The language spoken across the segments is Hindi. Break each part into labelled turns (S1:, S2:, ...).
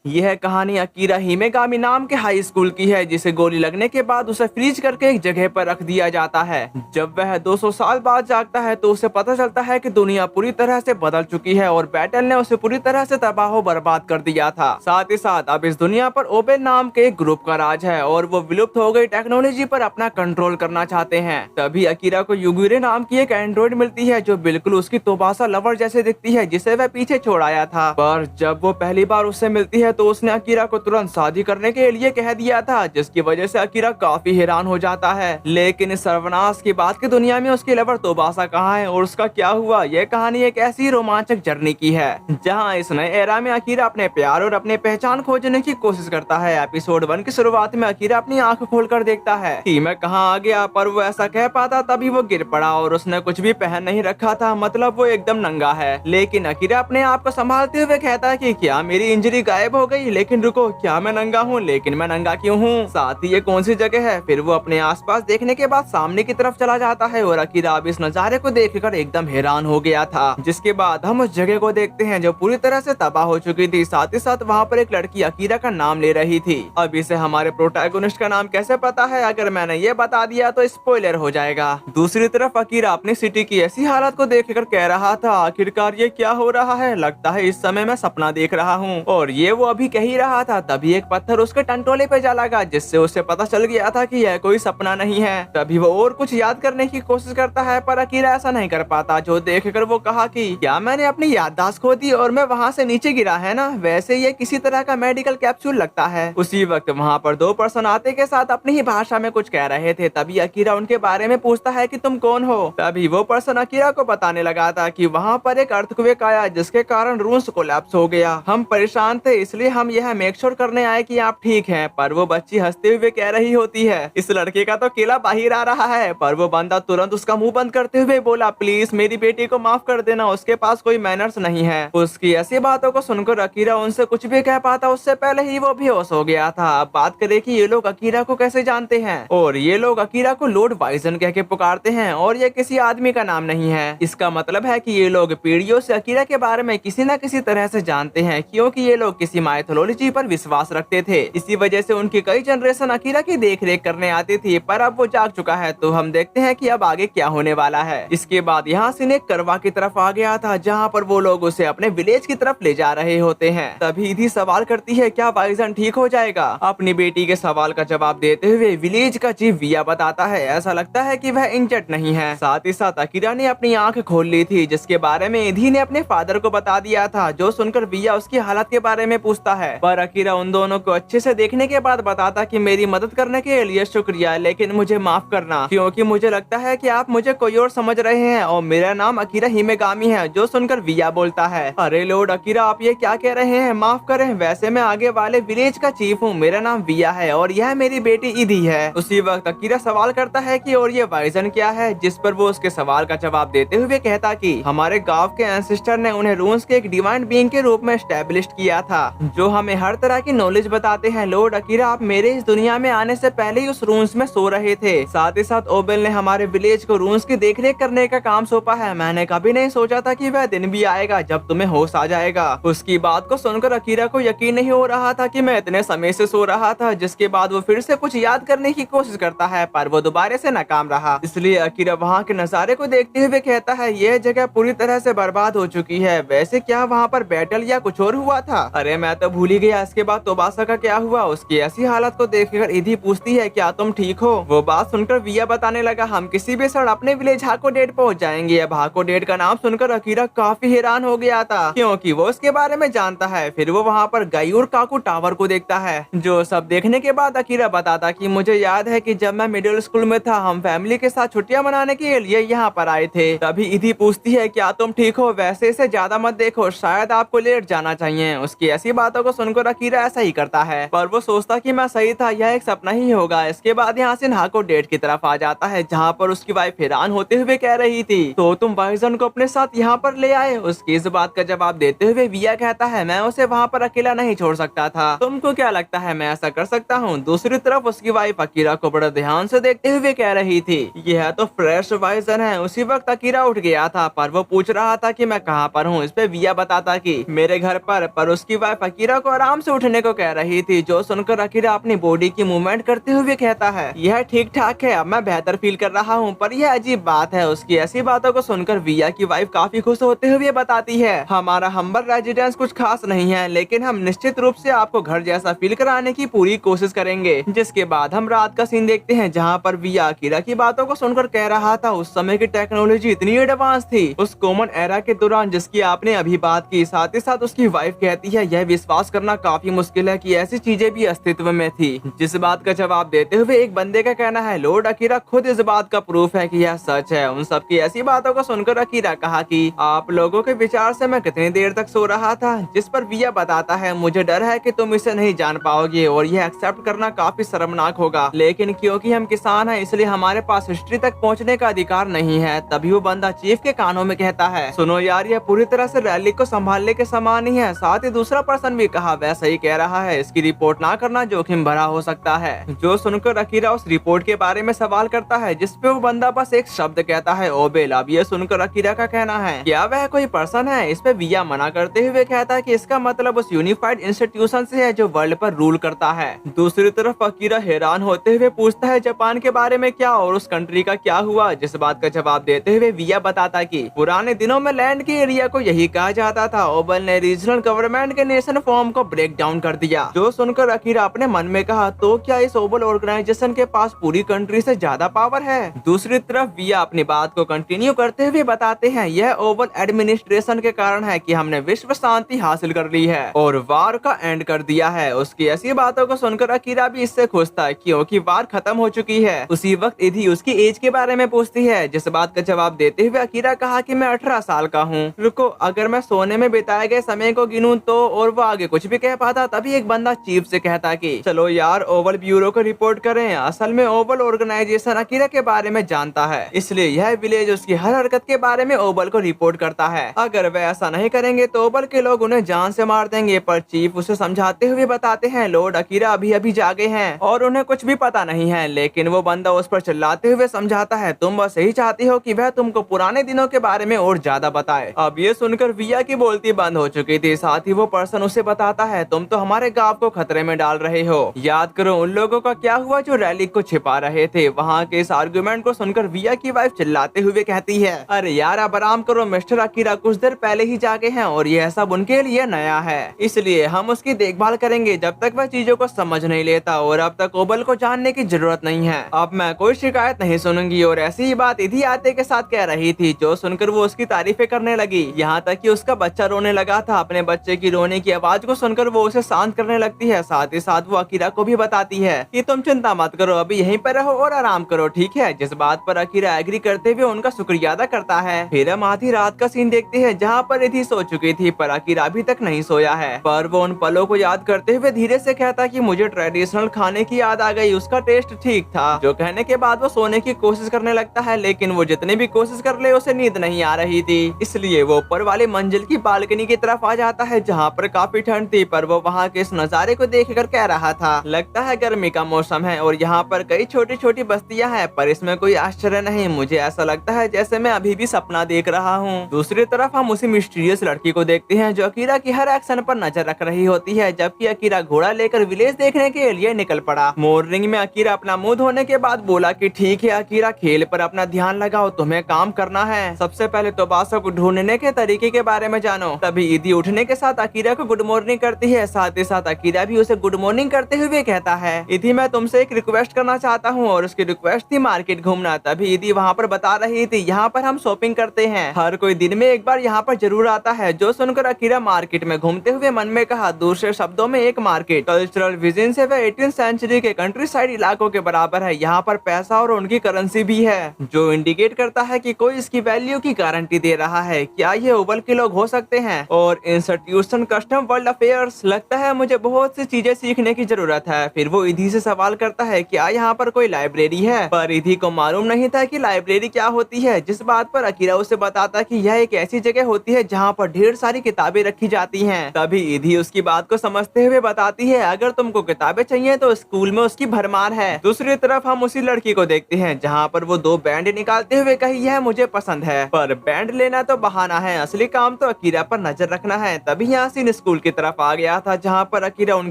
S1: यह कहानी अकीरा हिमेगामी नाम के हाई स्कूल की है, जिसे गोली लगने के बाद उसे फ्रीज करके एक जगह पर रख दिया जाता है। जब वह 200 साल बाद जागता है तो उसे पता चलता है कि दुनिया पूरी तरह से बदल चुकी है और बैटल ने उसे पूरी तरह से तबाह बर्बाद कर दिया था। साथ ही साथ अब इस दुनिया पर ओबेल नाम के एक ग्रुप का राज है और वो विलुप्त हो गई टेक्नोलॉजी पर अपना कंट्रोल करना चाहते हैं। तभी अकीरा को युगुरे नाम की एक एंड्रॉइड मिलती है जो बिल्कुल उसकी तोबासा लवर जैसे दिखती है, जिसे वह पीछे छोड़ आया था। पर जब वो पहली बार उससे मिलती है तो उसने अकीरा को तुरंत शादी करने के लिए कह दिया था, जिसकी वजह से अकीरा काफी हैरान हो जाता है। लेकिन इस सर्वनाश की बात की दुनिया में उसकी लवर तोबासा कहाँ है और उसका क्या हुआ, यह कहानी एक ऐसी रोमांचक जर्नी की है जहाँ इस नए एरा में अकीरा अपने प्यार और अपने पहचान खोजने की कोशिश करता है। एपिसोड 1 की शुरुआत में अकीरा अपनी आंख खोलकर देखता है कि मैं कहाँ आ गया, पर वो ऐसा कह पाता तभी वो गिर पड़ा और उसने कुछ भी पहन नहीं रखा था, मतलब वो एकदम नंगा है। लेकिन अकीरा अपने आप को संभालते हुए कहता है कि क्या मेरी इंजरी गायब हो गई, लेकिन रुको, क्या मैं नंगा हूँ? लेकिन मैं नंगा क्यों हूँ? साथ ही ये कौन सी जगह है? फिर वो अपने आसपास देखने के बाद सामने की तरफ चला जाता है और अकीरा अब इस नजारे को देखकर एकदम हैरान हो गया था। जिसके बाद हम उस जगह को देखते हैं जो पूरी तरह से तबाह हो चुकी थी। साथ ही साथ वहाँ पर एक लड़की अकीरा का नाम ले रही थी। अब इसे हमारे प्रोटैगोनिस्ट का नाम कैसे पता है? अगर मैंने ये बता दिया तो स्पॉइलर हो जाएगा। दूसरी तरफ अकीरा अपनी सिटी की ऐसी हालत को देखकर कह रहा था, आखिरकार ये क्या हो रहा है? लगता है इस समय मैं सपना देख रहा हूँ। और ये वो अभी कह ही रहा था तभी एक पत्थर उसके टंटोले पे जा लगा, जिससे उसे पता चल गया था कि यह कोई सपना नहीं है। तभी वो और कुछ याद करने की कोशिश करता है, पर अकीरा ऐसा नहीं कर पाता, जो देखकर वो कहा कि क्या मैंने अपनी याददाश्त खो दी और मैं वहाँ से नीचे गिरा है ना? वैसे ये किसी तरह का मेडिकल कैप्सूल लगता है। उसी वक्त वहाँ पर दो पर्सन आते के साथ अपनी ही भाषा में कुछ कह रहे थे। तभी अकीरा उनके बारे में पूछता है कि तुम कौन हो? तभी वो पर्सन अकीरा को बताने लगा था कि वहाँ पर एक अर्थक्वेक आया, जिसके कारण रूम्स कोलैप्स हो गया। हम परेशान थे, इसलिए हम यह मेक श्योर करने आए कि आप ठीक हैं। पर वो बच्ची हंसते हुए कह रही होती है, इस लड़के का तो केला बाहर आ रहा है। पर वो बंदा तुरंत उसका मुंह बंद करते हुए बोला, प्लीज मेरी बेटी को माफ कर देना, उसके पास कोई मैनर्स नहीं है। उसकी ऐसी बातों को सुनकर अकीरा उनसे कुछ भी कह पाता उससे पहले ही वो बेहोश हो गया था। अब बात करें कि ये लोग अकीरा को कैसे जानते हैं। और ये लोग अकीरा को लॉर्ड वाइजन कह के पुकारते हैं और ये किसी आदमी का नाम नहीं है। इसका मतलब है कि ये लोग पीढ़ियों से अकीरा के बारे में किसी न किसी तरह से जानते हैं, क्योंकि ये लोग किसी माइथोलॉजी पर विश्वास रखते थे। इसी वजह से उनकी कई जनरेशन अकीरा की देख रेख करने आती थी। पर अब वो जाग चुका है तो हम देखते हैं कि अब आगे क्या होने वाला है। इसके बाद यहाँ से एक करवा की तरफ आ गया था, जहाँ पर वो लोग उसे अपने विलेज की तरफ ले जा रहे होते हैं। तभी इधी सवाल करती है, क्या वाइजन ठीक हो जाएगा? अपनी बेटी के सवाल का जवाब देते हुए विलेज का चीफ विया बताता है, ऐसा लगता है कि वह इंजर्ड नहीं है। साथ ही साथ अकीरा ने अपनी आंख खोल ली थी, जिसके बारे में इधी ने अपने फादर को बता दिया था, जो सुनकर विया उसकी हालत के बारे में पूछता है। पर अकीरा उन दोनों को अच्छे से देखने के बाद बताता कि मेरी मदद करने के लिए शुक्रिया, लेकिन मुझे माफ करना, क्योंकि मुझे लगता है कि आप मुझे कोई और समझ रहे हैं और मेरा नाम अकीरा हिमेगामी है। जो सुनकर विया बोलता है, अरे लॉर्ड अकीरा, आप ये क्या कह रहे हैं? माफ करें, वैसे मैं आगे वाले विलेज का चीफ हूँ। मेरा नाम विया है और यह मेरी बेटी इधी है। उसी वक्त अकीरा सवाल करता है कि और ये वाइजन क्या है? जिस पर वो उसके सवाल का जवाब देते हुए कहता कि हमारे गांव के एंसेस्टर ने उन्हें रून्स के एक डिवाइन बीइंग के रूप में एस्टेब्लिश किया था, जो हमें हर तरह की नॉलेज बताते हैं। लॉर्ड अकीरा, आप मेरे इस दुनिया में आने से पहले ही उस रून्स में सो रहे थे। साथ ही साथ ओबेल ने हमारे विलेज को रून्स की देखरेख करने का काम सौंपा है। मैंने कभी नहीं सोचा था कि वह दिन भी आएगा जब तुम्हें होश आ जाएगा। उसकी बात को सुनकर अकीरा को यकीन नहीं हो रहा था कि मैं इतने समय से सो रहा था। जिसके बाद वो फिर से कुछ याद करने की कोशिश करता है, पर वो दोबारा से नाकाम रहा। इसलिए अकीरा वहाँ के नजारे को देखते हुए कहता है, यह जगह पूरी तरह से बर्बाद हो चुकी है। वैसे क्या वहाँ पर बैटल या कुछ और हुआ था? अरे मैं तो भूल ही गया। इसके बाद तोबासा का क्या हुआ? उसकी ऐसी हालत को देखकर इधी पूछती है, क्या तुम ठीक हो? वो बात सुनकर विया बताने लगा, हम किसी भी क्षण अपने विलेज हाकोडेट पहुंच जाएंगे। अब हाकोडेट का नाम सुनकर अकीरा काफी हैरान हो गया था, क्योंकि वो उसके बारे में जानता है। फिर वो वहाँ पर गायूर काकू टावर को देखता है, जो सब देखने के बाद अकीरा बताता कि मुझे याद है कि जब मैं मिडिल स्कूल में था, हम फैमिली के साथ छुट्टियां मनाने के लिए यहाँ पर आए थे। तभी इधी पूछती है, क्या तुम ठीक हो? वैसे इसे ज्यादा मत देखो, शायद आपको लेट जाना चाहिए। उसकी ऐसी बातों को सुनकर अकीरा ऐसा ही करता है, पर वो सोचता कि मैं सही था, यह एक सपना ही होगा। इसके बाद यहाँ से हाकोडेट की तरफ आ जाता है, जहाँ पर उसकी वाइफ हैरान होते हुए कह रही थी, तो तुम वाइजन को अपने साथ यहाँ पर ले आए? उसकी इस बात का जवाब देते हुए विया कहता है, मैं उसे वहाँ पर अकेला नहीं छोड़ सकता था। तुमको क्या लगता है मैं ऐसा कर सकता हूँ? दूसरी तरफ उसकी वाइफ अकीरा को बड़े ध्यान से देखते हुए कह रही थी, यह तो फ्रेश वाइजन है। उसी वक्त अकीरा उठ गया था, पर वो पूछ रहा था कि मैं कहाँ पर हूँ। इस पे विया बताता कि मेरे घर पर उसकी वाइफ अकीरा को आराम से उठने को कह रही थी, जो सुनकर अकीरा अपनी बॉडी की मूवमेंट करते हुए कहता है यह ठीक ठाक है, अब मैं बेहतर फील कर रहा हूँ। पर यह अजीब बात है। उसकी ऐसी बातों को सुनकर विया की वाइफ काफी खुश होते हुए बताती है हमारा हम्बल रेजिडेंस कुछ खास नहीं है, लेकिन हम निश्चित रूप से आपको घर जैसा फील कराने की पूरी कोशिश करेंगे। जिसके बाद हम रात का सीन देखते हैं जहाँ पर विया अकीरा की बातों को सुनकर कह रहा था उस समय की टेक्नोलॉजी इतनी एडवांस थी उस कॉमन एरा के दौरान जिसकी आपने अभी बात की। साथ ही साथ उसकी वाइफ कहती है यह विश्वास करना काफी मुश्किल है कि ऐसी चीजें भी अस्तित्व में थी। जिस बात का जवाब देते हुए एक बंदे का कहना है लॉर्ड अकीरा खुद इस बात का प्रूफ है कि यह सच है। उन सबकी ऐसी बातों को सुनकर अकीरा कहा कि आप लोगों के विचार से मैं कितनी देर तक सो रहा था। जिस पर विया बताता है मुझे डर है कि तुम इसे नहीं जान पाओगे और यह एक्सेप्ट करना काफी शर्मनाक होगा, लेकिन क्योंकि हम किसान हैं इसलिए हमारे पास हिस्ट्री तक पहुंचने का अधिकार नहीं है। तभी वो बंदा चीफ के कानों में कहता है सुनो यार, यह पूरी तरह से रैली को संभालने के समान ही है। साथ ही दूसरा पर्सन भी कहा वह सही कह रहा है, इसकी रिपोर्ट ना करना जोखिम भरा हो सकता है। जो सुनकर अकीरा उस रिपोर्ट के बारे में सवाल करता है जिसपे वो बंदा बस एक शब्द कहता है ओबेल। अब ये सुनकर अकीरा का कहना है क्या वह कोई पर्सन है। इस पे विया मना करते हुए कहता है कि इसका मतलब उस यूनिफाइड इंस्टीट्यूशन से है जो वर्ल्ड पर रूल करता है। दूसरी तरफ अकीरा हैरान होते हुए पूछता है जापान के बारे में क्या और उस कंट्री का क्या हुआ। जिस बात का जवाब देते हुए विया बताता कि पुराने दिनों में लैंड के एरिया को यही कहा जाता था। ओबल ने रीजनल गवर्नमेंट के नेशन फॉर्म को ब्रेक डाउन कर दिया। जो सुनकर अकीरा अपने मन में कहा तो क्या इस ओबल ऑर्गेनाइजेशन के पास पूरी कंट्री से ज्यादा पावर है। दूसरी तरफ विया अपनी बात को कंटिन्यू करते हुए बताते हैं यह ओबल एडमिनिस्ट्रेशन के कारण है कि हमने विश्व शांति हासिल कर ली है और वार का एंड कर दिया है। उसकी ऐसी बातों को सुनकर अकीरा भी इससे खुश था क्योंकि वार खत्म हो चुकी है। उसी वक्त इधी उसकी एज के बारे में पूछती है जिस बात का जवाब देते हुए अकीरा कहा कि मैं 18 साल का हूँ। रुको, अगर मैं सोने में बिताए गए समय को गिनूं तो, और वो आगे कुछ भी कह पाता। तभी एक बंदा चीफ से कहता कि चलो यार ओवल ब्यूरो को रिपोर्ट करें। असल में ओवल ऑर्गेनाइजेशन अकीरा के बारे में जानता है, इसलिए यह विलेज उसकी हर हरकत के बारे में ओवल को रिपोर्ट करता है। अगर वे ऐसा नहीं करेंगे तो ओवल के लोग उन्हें जान से मार देंगे। पर चीफ उसे समझाते हुए बताते हैं लॉर्ड अकीरा अभी अभी जागे हैं और उन्हें कुछ भी पता नहीं है। लेकिन वो बंदा उस पर चिल्लाते हुए समझाता है तुम बस यही चाहती हो कि वह तुमको पुराने दिनों के बारे में और ज्यादा बताए। अब ये सुनकर विया की बोलती बंद हो चुकी थी। साथ ही वो पर्सन उसे बताता है तुम तो हमारे गांव को खतरे में डाल रहे हो। याद करो उन लोगों का क्या हुआ जो रैली को छिपा रहे थे। वहाँ के इस आर्गुमेंट को सुनकर विया की वाइफ चिल्लाते हुए कहती है अरे यार अब आराम करो, मिस्टर अकीरा कुछ देर पहले ही जागे हैं और यह सब उनके लिए नया है, इसलिए हम उसकी देखभाल करेंगे जब तक वह चीजों को समझ नहीं लेता। और अब तक ओबल को जानने की जरूरत नहीं है। अब मैं कोई शिकायत नहीं सुनूंगी। और ऐसी ही बात इधी आते के साथ कह रही थी। जो सुनकर वो उसकी तारीफें करने लगी, यहाँ तक कि उसका बच्चा रोने लगा था। अपने बच्चे की रोने की आवाज को सुनकर वो उसे शांत करने लगती है। साथ ही साथ वो अकीरा को भी बताती है कि तुम चिंता मत करो, अभी यहीं पर रहो और आराम करो, ठीक है। जिस बात पर अकीरा एग्री करते हुए उनका शुक्रिया अदा करता है। फिर हम आधी रात का सीन देखते हैं जहाँ पर रिधि सो चुकी थी पर अकीरा अभी तक नहीं सोया है। पर वो उन पलों को याद करते हुए धीरे से कहता कि मुझे ट्रेडिशनल खाने की याद आ गई, उसका टेस्ट ठीक था। जो कहने के बाद वो सोने की कोशिश करने लगता है, लेकिन वो जितनी भी कोशिश कर ले उसे नींद नहीं आ रही थी। इसलिए वो ऊपर वाली मंजिल की बालकनी की तरफ आ जाता है जहाँ पर काफी ठंड थी। पर वो वहाँ के इस नजारे को देखकर कह रहा था लगता है गर्मी का मौसम है और यहाँ पर कई छोटी छोटी बस्तियाँ हैं, पर इसमें कोई आश्चर्य नहीं। मुझे ऐसा लगता है जैसे मैं अभी भी सपना देख रहा हूँ। दूसरी तरफ हम उसी मिस्टीरियस लड़की को देखते हैं जो अकीरा की हर एक्शन पर नजर रख रही होती है। जबकि अकीरा घोड़ा लेकर विलेज देखने के लिए निकल पड़ा। मॉर्निंग में अकीरा अपना मुंह धोने के बाद बोला कि ठीक है अकीरा, खेल पर अपना ध्यान लगाओ, तुम्हें काम करना है। सबसे पहले तो बासा को ढूंढने के तरीके के बारे में जानो। तभी इधी उठने के साथ अकीरा को गुड मॉर्निंग करती है। साथ ही साथ अकीरा भी उसे गुड मॉर्निंग करते हुए कहता है इधी मैं तुमसे एक रिक्वेस्ट करना चाहता हूँ। और उसकी रिक्वेस्ट थी मार्केट घूमना। तभी इधी वहाँ पर बता रही थी यहाँ पर हम शॉपिंग करते हैं, हर कोई दिन में एक बार यहाँ पर जरूर आता है। जो सुनकर अकीरा मार्केट में घूमते हुए मन में कहा दूसरे शब्दों में एक मार्केट कल्चरल विजन से वह 18th सेंचुरी के कंट्री साइड इलाकों के बराबर है। यहाँ पर पैसा और उनकी करेंसी भी है जो इंडिकेट करता है कि कोई इसकी वैल्यू की गारंटी दे रहा है। क्या ये ओवल के लोग हो सकते हैं? और इंस्टीट्यूशन कस्टम वर्ल्ड अफेयर्स, लगता है मुझे बहुत सी चीजें सीखने की जरूरत है। फिर वो इधी से सवाल करता है क्या यहाँ पर कोई लाइब्रेरी है? पर इधी को मालूम नहीं था कि लाइब्रेरी क्या होती है। जिस बात पर अकीरा उसे बताता कि यह एक ऐसी जगह होती है जहाँ पर ढेर सारी किताबें रखी जाती हैं। तभी इधी उसकी बात को समझते हुए बताती है अगर तुमको किताबें चाहिए तो स्कूल में उसकी भरमार है। दूसरी तरफ हम उसी लड़की को देखते हैं जहाँ पर वो 2 बैंड निकालते हुए कही यह मुझे पसंद है। पर बैंड लेना तो बहाना है, असली काम तो अकीरा पर नजर रखना है। तभी यहाँ सीन स्कूल की तरफ आ गया था, जहाँ पर अकीरा उन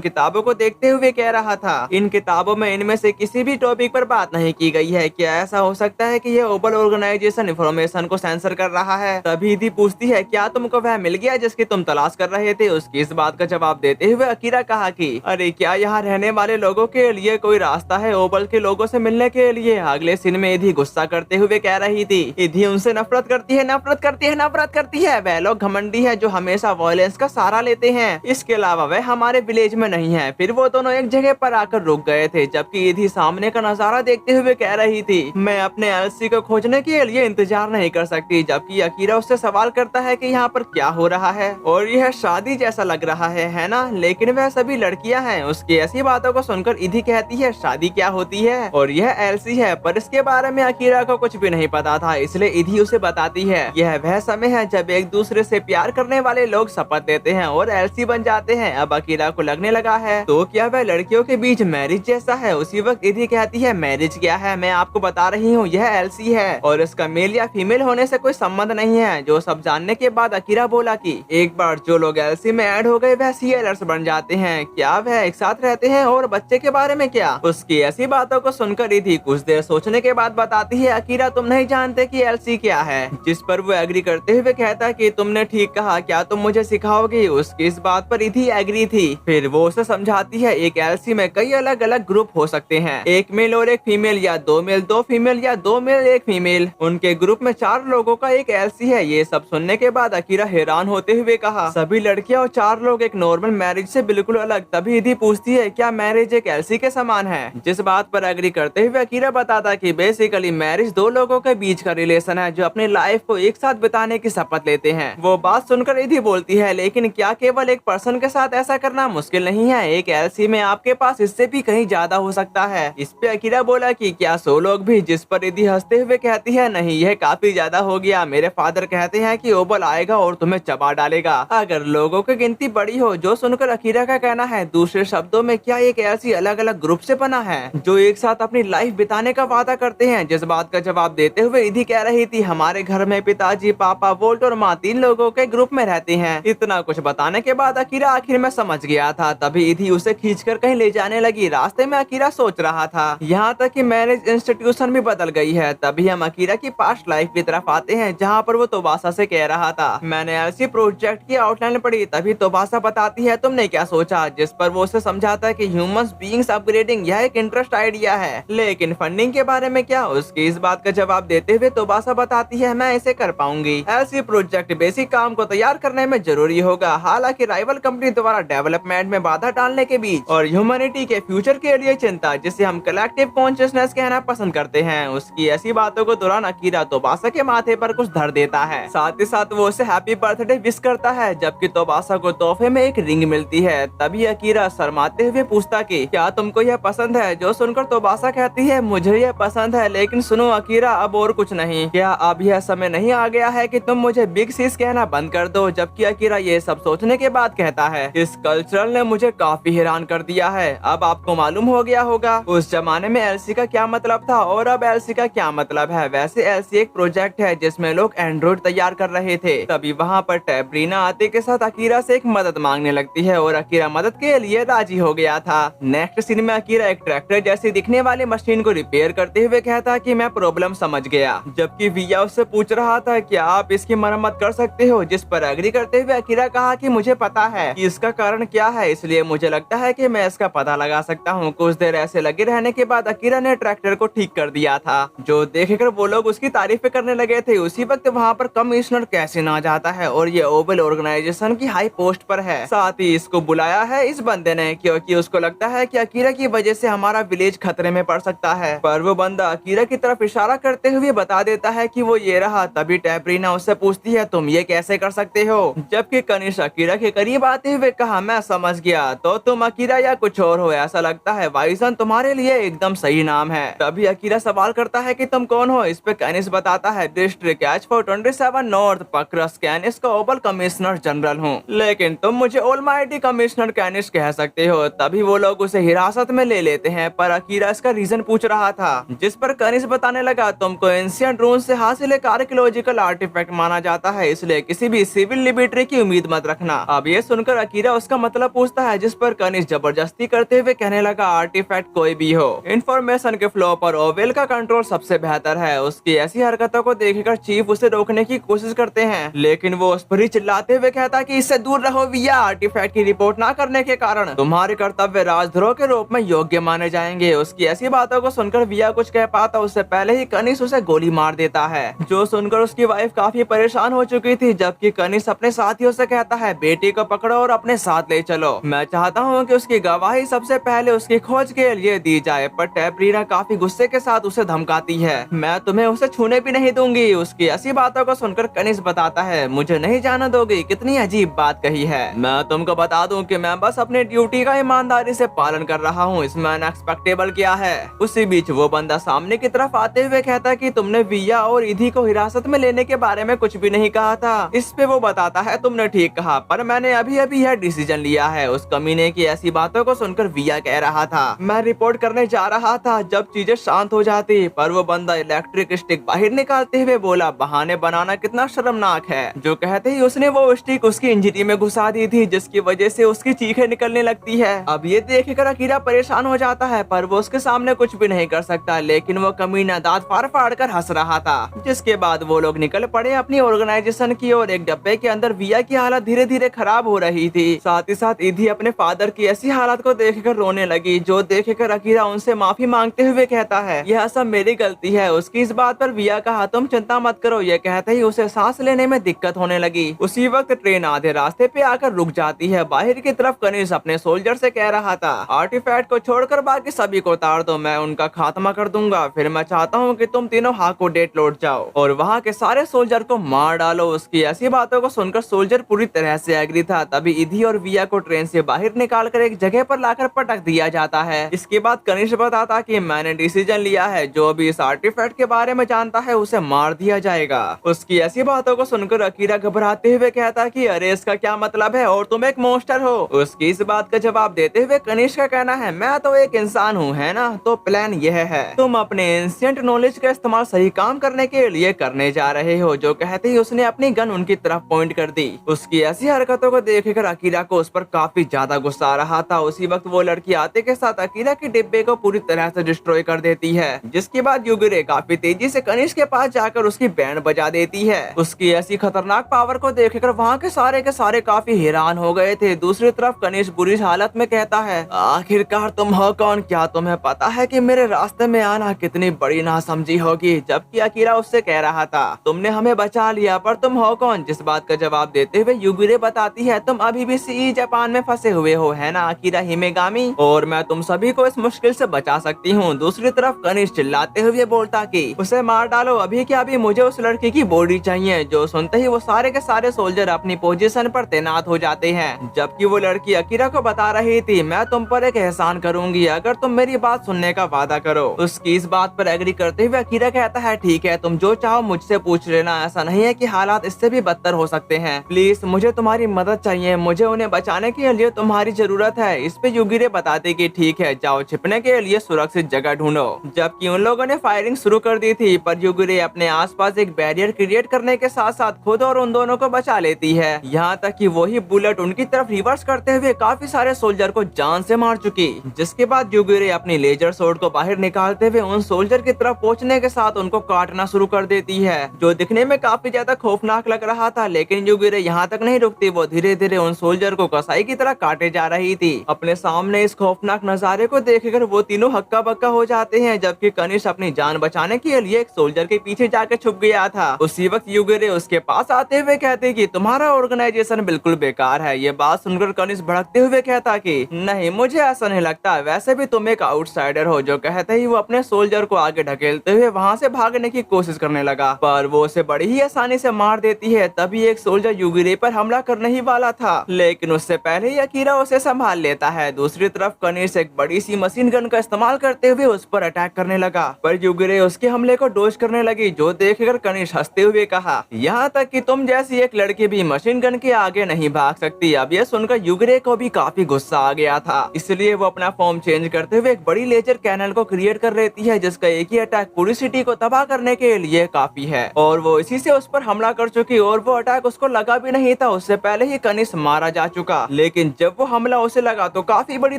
S1: किताबों को देखते हुए कह रहा था, इन किताबों में इनमें से किसी भी टॉपिक पर बात नहीं की गई है। क्या ऐसा हो सकता है कि ये ओबल ऑर्गेनाइजेशन इंफॉर्मेशन को सेंसर कर रहा है? तभी ईदी पूछती है, क्या तुमको वह मिल गया जिसकी तुम तलाश कर रहे थे? उसकी इस बात का जवाब देते हुए अकीरा कहा कि अरे क्या यहाँ रहने वाले लोगों के लिए कोई रास्ता है ओबल के लोगों से मिलने के लिए? अगले सीन में ईदी गुस्सा करते हुए कह रही थी, ईदी उनसे नफरत करती है, नफरत करती है, नफरत करती है। वह लोग घमंडी है जो हमेशा वायलेंस का सहारा लेते हैं। इसके अलावा वह हमारे विलेज में नहीं है। फिर वो दोनों एक जगह पर आकर रुक गए थे, जबकि ईदी सामने का नजारा देखते हुए कह रही थी, मैं अपने एल्सी को खोजने के लिए इंतजार नहीं कर सकती। जबकि अकीरा उससे सवाल करता है कि यहाँ पर क्या हो रहा है और यह शादी जैसा लग रहा है ना? लेकिन वह सभी लड़कियां हैं। उसकी ऐसी बातों को सुनकर ईदी कहती है, शादी क्या होती है? और यह एल्सी है। पर इसके बारे में अकीरा को कुछ भी नहीं पता था, इसलिए ईदी उसे बताती है, यह वह समय है जब एक दूसरे से प्यार करने वाले लोग शपथ लेते हैं और एल्सी बन जाते हैं। अब अकीरा को लगने लगा है, तो क्या वह लड़कियों के बीच मैरिज जैसा है? उसी वक्त ईदी कहती है, मैरिज क्या है, मैं आपको बता रही हूँ, यह एल्सी है और इसका मेल या फीमेल होने से कोई संबंध नहीं है। जो सब जानने के बाद अकीरा बोला कि एक बार जो लोग एल्सी में ऐड हो गए वह सीएलर्स बन जाते हैं। क्या वह एक साथ रहते हैं? और बच्चे के बारे में क्या? उसकी ऐसी बातों को सुनकर ईदी कुछ देर सोचने के बाद बताती है, अकीरा तुम नहीं जानते कि एल्सी क्या है? जिस पर वो एग्री करते हुए कहता है कि तुमने ठीक कहा, क्या तुम मुझे सिखाओगे? उसकी इस बात पर ईदी एग्री थी। फिर वो उसे समझाती है, एक एल्सी में कई अलग अलग ग्रुप हो सकते हैं, एक मेल और एक फीमेल, या दो मेल दो फीमेल, या दो मेल एक फीमेल। उनके ग्रुप में 4 लोगों का एक एल्सी है। ये सब सुनने के बाद अकीरा हैरान होते हुए कहा, सभी लड़कियां और 4 लोग एक नॉर्मल मैरिज से बिल्कुल अलग। तभी ईदी पूछती है, क्या मैरिज एक एल्सी के समान है? जिस बात पर एग्री करते हुए अकीरा बताता कि बेसिकली मैरिज 2 लोगों के बीच का रिलेशन है जो अपनी लाइफ को एक साथ बिताने की शपथ लेते हैं। वो बात सुनकर ईदी बोलती है, लेकिन क्या केवल एक पर्सन के साथ ऐसा करना मुश्किल नहीं है? एक एल्सी में आपके पास इससे भी कहीं ज्यादा हो सकता है। इस पे अकीरा बोला कि क्या 100 लोग भी? जिस पर ईदी हंसते हुए कहती है, नहीं यह काफी ज्यादा हो गया। मेरे फादर कहते हैं कि ओबल आएगा और तुम्हें चबा डालेगा अगर लोगों की गिनती बड़ी हो। जो सुनकर अकीरा का कहना है, दूसरे शब्दों में क्या एक ऐसी अलग अलग ग्रुप से बना है जो एक साथ अपनी लाइफ बिताने का वादा करते हैं? जिस बात का जवाब देते हुए ईदी कह रही थी, हमारे घर में पिताजी, पापा, वोल्ट और माँ 3 लोगों के ग्रुप में रहते हैं। इतना कुछ बताने के बाद अकीरा आखिर में समझ गया था। तभी ईदी उसे खींचकर कहीं ले जाने लगी। रास्ते में अकीरा सोच रहा था, यहाँ तक कि मैरिज इंस्टीट्यूशन भी बदल गई है। तभी हम अकीरा की पास्ट लाइफ की तरफ आते हैं, जहाँ पर वो तोबासा से कह रहा था, मैंने एल्सी प्रोजेक्ट की आउटलाइन पढ़ी। तभी तोबासा बताती है, तुमने क्या सोचा? जिस पर वो उसे समझाता है कि ह्यूमंस बीइंग्स अपग्रेडिंग यह एक इंटरेस्ट आइडिया है, लेकिन फंडिंग के बारे में क्या? उसकी इस बात का जवाब देते हुए तोबासा बताती है, मैं इसे कर पाऊंगी। एल्सी प्रोजेक्ट बेसिक काम को तैयार करने में जरूरी होगा। हालांकि राइवल कंपनी द्वारा डेवलपमेंट में बाधा डालने के बीच और ह्यूमैनिटी के फ्यूचर के लिए चिंता, जिसे हम कलेक्टिव कॉन्शियसनेस कहना पसंद करते हैं। उसकी ऐसी बातों को दौरान अकीरा तोबासा के माथे पर कुछ धर देता है। साथ ही साथ वो उसे हैप्पी बर्थडे विश करता है, जबकि तोबासा को तोहफे में एक रिंग मिलती है। तभी अकीरा शर्माते हुए पूछता कि क्या तुमको यह पसंद है? जो सुनकर तोबासा कहती है, मुझे यह पसंद है, लेकिन सुनो अकीरा, अब और कुछ नहीं। क्या अब यह समय नहीं आ गया है कि तुम मुझे बिग सिस कहना बंद कर दो? जबकि अकीरा ये सब सोचने के बाद कहता है, इस कल्चरल ने मुझे काफी हैरान कर दिया है। अब आपको मालूम हो गया होगा उस जमाने में एल्सी का क्या मतलब था और अब एल्सी का क्या मतलब है। वैसे एल्सी एक प्रोजेक्ट है जिसमें लोग एंड्रॉइड तैयार कर रहे थे। तभी वहाँ पर टैब्रीना आते के साथ अकीरा से एक मदद मांगने लगती है और अकीरा मदद के लिए राजी हो गया था। नेक्स्ट सीन में अकीरा एक ट्रैक्टर जैसी दिखने वाली मशीन को रिपेयर करते हुए कहता कि मैं प्रॉब्लम समझ गया, जबकि विया उससे पूछ रहा था, क्या आप इसकी मरम्मत कर सकते हो? जिस पर एग्री करते हुए अकीरा कहा कि मुझे पता है कि इसका कारण क्या है, इसलिए मुझे लगता है कि मैं इसका पता लगा सकता हूँ। कुछ देर ऐसे लगे रहने के बाद अकीरा ने ट्रैक्टर को ठीक कर दिया था, जो देखकर वो लोग उसकी तारीफें करने लगे थे। उसी वक्त वहाँ पर कमिश्नर कैसिन आ जाता है और ये ओबल ऑर्गेनाइजेशन की हाई पोस्ट पर है। साथ ही इसको बुलाया है इस बंदे ने, क्योंकि उसको लगता है कि अकीरा की वजह से हमारा विलेज खतरे में पड़ सकता है। पर वो बंदा अकीरा की तरफ इशारा करते हुए बता देता है कि वो ये रहा। तभी टैब्रीना उससे पूछती है, तुम ये कैसे कर सकते हो? जबकि कनिष अकीरा के करीब आते हुए कहा, मैं समझ गया, तो तुम अकीरा या कुछ और हो? ऐसा लगता है वाइसन तुम्हारे लिए एकदम सही नाम है। तभी अकीरा सवाल करता है कि तुम कौन हो? इस पे कैनिस बताता है, डिस्ट्रिक्ट H427 नॉर्थ पक्रस कैनिस का ओबल कमिश्नर जनरल हूँ, लेकिन तुम मुझे ऑलमाइटी कमिश्नर कैनिस कह सकते हो। तभी वो लोग उसे हिरासत में ले लेते हैं, पर अकीरा इसका रीजन पूछ रहा था। जिस पर कैनिस बताने लगा, तुमको एंशिएंट रून्स से हासिल एक आर्कियोलॉजिकल आर्टिफैक्ट माना जाता है, इसलिए किसी भी सिविल लिबर्टी की उम्मीद मत रखना। अब ये सुनकर अकीरा उसका मतलब पूछता है, जिस पर कनिष्क जबरदस्ती करते हुए कहने लगा आर्टिफैक्ट कोई भी हो, इन्फॉर्मेशन के फ्लो पर ओवेल का कंट्रोल सबसे बेहतर है। उसकी ऐसी हरकतों को देखकर चीफ उसे रोकने की कोशिश करते हैं, लेकिन वो उस पर ही चिल्लाते हुए कहता कि इससे दूर रहो विया, आर्टिफैक्ट की रिपोर्ट ना करने के कारण तुम्हारे कर्तव्य राजद्रोह के रूप में योग्य माने जाएंगे। उसकी ऐसी बातों को सुनकर विया कुछ कह पाता उससे पहले ही कनिष्क उसे गोली मार देता है, जो सुनकर उसकी वाइफ काफी परेशान हो चुकी थी। जबकि कनिष्क अपने साथियों से कहता है बेटी को पकड़ो और अपने साथ ले चलो, मैं चाहता हूँ कि उसकी गवाही सबसे पहले उसकी खोज के लिए दी जाए। पर टैब्रीना काफी गुस्से के साथ उसे धमकाती है, मैं तुम्हें उसे छूने भी नहीं दूंगी। उसकी ऐसी बातों को सुनकर कनिष्क बताता है मुझे नहीं जाने दोगी, कितनी अजीब बात कही है। मैं तुमको बता दूं कि मैं बस अपने ड्यूटी का ईमानदारी से पालन कर रहा हूँ, इसमें अनएक्सपेक्टेबल क्या है। उसी बीच वो बंदा सामने की तरफ आते हुए कहता कि तुमने विया और इधी को हिरासत में लेने के बारे में कुछ भी नहीं कहा था। इस पे वो बताता है तुमने ठीक कहा, पर मैंने अभी अभी यह डिसीजन लिया है। उस कमीने की ऐसी बातों को सुनकर विया कह रहा था मैं रिपोर्ट करने जा रहा था जब चीजें शांत हो जाती, पर वो बंदा इलेक्ट्रिक स्टिक बाहर निकालते हुए बोला बहाने बनाना कितना शर्मनाक है। जो कहते ही उसने वो स्टिक उसकी इंजरी में घुसा दी थी, जिसकी वजह से उसकी चीखें निकलने लगती है। अब ये देखकर अकीरा परेशान हो जाता है, पर वो उसके सामने कुछ भी नहीं कर सकता। लेकिन वो कमीना दांत फाड़ फाड़ कर हंस रहा था। जिसके बाद वो लोग निकल पड़े अपनी ऑर्गेनाइजेशन की ओर। एक डब्बे के अंदर विया की हालत धीरे धीरे खराब हो रही थी। साथ ही साथ इधी अपने फादर की ऐसी हालत को देखकर रोने लगी, जो देखकर अकीरा उनसे माफी मांगते हुए कहता है यह सब मेरी गलती है। उसकी इस बात पर विया कहा तुम चिंता मत करो। ये कहते ही उसे सांस लेने में दिक्कत होने लगी। उसी वक्त ट्रेन आधे रास्ते पे आकर रुक जाती है। बाहर की तरफ कनिष्क अपने सोल्जर से कह रहा था आर्टिफैक्ट को छोड़कर बाकी सभी को उतार दो, मैं उनका खात्मा कर दूंगा। फिर मैं चाहता हूँ कि तुम तीनों हाको डेट लौट जाओ और वहाँ के सारे सोल्जर को मार डालो। उसकी ऐसी बातों को सुनकर सोल्जर पूरी तरह से एग्री था। तभी इधी और विया को ट्रेन से बाहर निकालकर एक जगह पर लाकर पटक दिया जाता है। इसके बाद कनिष्क बताता कि मैंने डिसीजन लिया है, जो भी इस आर्टिफैक्ट के बारे में जानता है उसे मार दिया जाएगा। उसकी ऐसी बातों को सुनकर अकीरा घबराते हुए कहता कि अरे इसका क्या मतलब है और तुम एक मॉन्स्टर हो। उसकी इस बात का जवाब देते हुए कनिष्क का कहना है मैं तो एक इंसान हूँ, है ना। तो प्लान यह है तुम अपने एंशिएंट नॉलेज का इस्तेमाल सही काम करने के लिए करने जा रहे हो। जो कहते ही उसने अपनी गन उनकी तरफ पॉइंट कर दी। उसकी ऐसी हरकतों को देखकर अकीरा को उस पर काफी ज्यादा गुस्सा आ रहा था। उसी वक्त वो लड़की आते के साथ अकीरा के डिब्बे को पूरी तरह से डिस्ट्रॉय कर देती है। जिसके बाद युगिरे काफी तेजी से कनिष्क के पास जाकर उसकी बैंड बजा देती है। उसकी ऐसी खतरनाक पावर को देखकर वहाँ के सारे काफी हैरान हो गए थे। दूसरी तरफ कनिष्क बुरी हालत में कहता है आखिरकार तुम हो कौन, क्या तुम्हें पता है कि मेरे रास्ते में आना कितनी बड़ी नासमझी होगी। जबकि अकीरा उससे कह रहा था तुमने हमें बचा लिया, पर तुम हो कौन। जिस बात का जवाब देते हुए युगिरे बताती है तुम अभी भी सीई जापान में फंसे हुए हो, है ना अकीरा हिमेगामी, और मैं तुम सभी को इस मुश्किल से बचा सकती हूँ। दूसरी तरफ कनिष्क चिल्लाते हुए बोलता कि उसे मार डालो अभी के अभी, मुझे उस लड़की की बॉडी चाहिए। जो सुनते ही वो सारे के सारे सोल्जर अपनी पोजीशन पर तैनात हो जाते हैं। जबकि वो लड़की अकीरा को बता रही थी मैं तुम पर एक एहसान करूंगी अगर तुम मेरी बात सुनने का वादा करो। उसकी इस बात पर एग्री करते हुए अकीरा कहता है ठीक है तुम जो चाहो मुझसे पूछ लेना, ऐसा नहीं है कि हालात इससे भी बदतर हो सकते हैं। प्लीज मुझे तुम्हारी मदद चाहिए, मुझे उन्हें बचाने के लिए तुम्हारी जरूरत है। इस पे युगिरे बताते कि ठीक है जाओ छिपने के लिए सुरक्षित जगह ढूंढो। जबकि उन लोगों ने फायरिंग शुरू कर दी थी, पर युगिरे अपने आसपास एक बैरियर क्रिएट करने के साथ साथ खुद और उन दोनों को बचा लेती है। यहाँ तक कि वही बुलेट उनकी तरफ रिवर्स करते हुए काफी सारे सोल्जर को जान से मार चुकी। जिसके बाद युगिरे अपनी लेजर सोर्ड को बाहर निकालते हुए उन सोल्जर की तरफ पहुँचने के साथ उनको काटना शुरू कर देती है, जो दिखने में काफी ज्यादा खौफनाक लग रहा था। लेकिन युगिरे यहाँ तक नहीं रुकती, वो धीरे धीरे उन सोल्जर को कसाई की तरह काटे जा रही थी। अपने सामने इस खौफनाक नजारे को देखकर वो तीनों हक्का बक्का हो जाते हैं। जबकि कनिष्क अपनी जान बचाने के लिए एक सोल्जर के पीछे जाकर छुप गया था। उसी वक्त युगिरे उसके पास आते हुए कहते कि तुम्हारा ऑर्गेनाइजेशन बिल्कुल बेकार है। ये बात सुनकर कनिष्क भड़कते हुए कहता कि नहीं मुझे ऐसा नहीं लगता, वैसे भी तुम एक आउटसाइडर हो। जो कहते ही वो अपने सोल्जर को आगे ढकेलते हुए वहाँ से भागने की कोशिश करने लगा, पर वो उसे बड़ी ही आसानी से मार देती है। तभी एक सोल्जर युगिरे पर हमला करने ही वाला था, लेकिन उससे पहले ही अकीरा उसे संभाल लेता है। दूसरी तरफ कनिष्क एक बड़ी सी मशीन गन का इस्तेमाल करते हुए उस पर अटैक करने लगा, पर युगिरे उसके हमले को डोज करने लगी। जो देखकर कनिष्क हंसते हुए कहा यहाँ तक कि तुम जैसी एक लड़की भी मशीन गन के आगे नहीं भाग सकती। अब यह सुनकर युगिरे को भी काफी गुस्सा आ गया था, इसलिए वो अपना फॉर्म चेंज करते हुए एक बड़ी लेजर कैनल को क्रिएट कर लेती है, जिसका एक ही अटैक पूरी सिटी को तबाह करने के लिए काफी है। और वो इसी से उस पर हमला कर चुकी और वो अटैक उसको लगा भी नहीं था। उससे पहले पहले ही कनिष्क मारा जा चुका। लेकिन जब वो हमला उसे लगा तो काफी बड़ी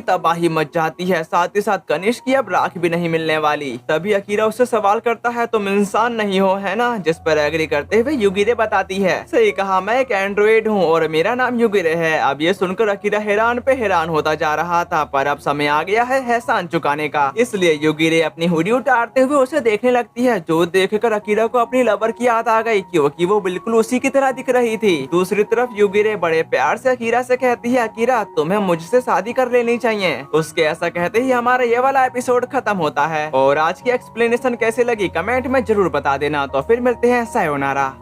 S1: तबाही मच जाती है। साथ ही साथ कनिष्क की अब राख भी नहीं मिलने वाली। तभी अकीरा उससे सवाल करता है तुम इंसान नहीं हो है ना, जिस पर एग्री करते हुए युगिरे बताती है सही कहा, मैं एक एंड्रॉइड हूँ और मेरा नाम युगिरे है। अब ये सुनकर अकीरा हैरान पे हैरान होता जा रहा था, पर अब समय आ गया है एहसान चुकाने का। इसलिए युगिरे अपनी हुडी उतारते हुए उसे देखने लगती है, जो देखकर अकीरा को अपनी लवर की याद आ गई क्योंकि वो बिल्कुल उसी की तरह दिख रही थी। दूसरी तरफ युगिरे बड़े प्यार से अकीरा से कहती है अकीरा तुम्हें मुझसे शादी कर लेनी चाहिए। उसके ऐसा कहते ही हमारा ये वाला एपिसोड खत्म होता है। और आज की एक्सप्लेनेशन कैसे लगी कमेंट में जरूर बता देना। तो फिर मिलते हैं, सायोनारा।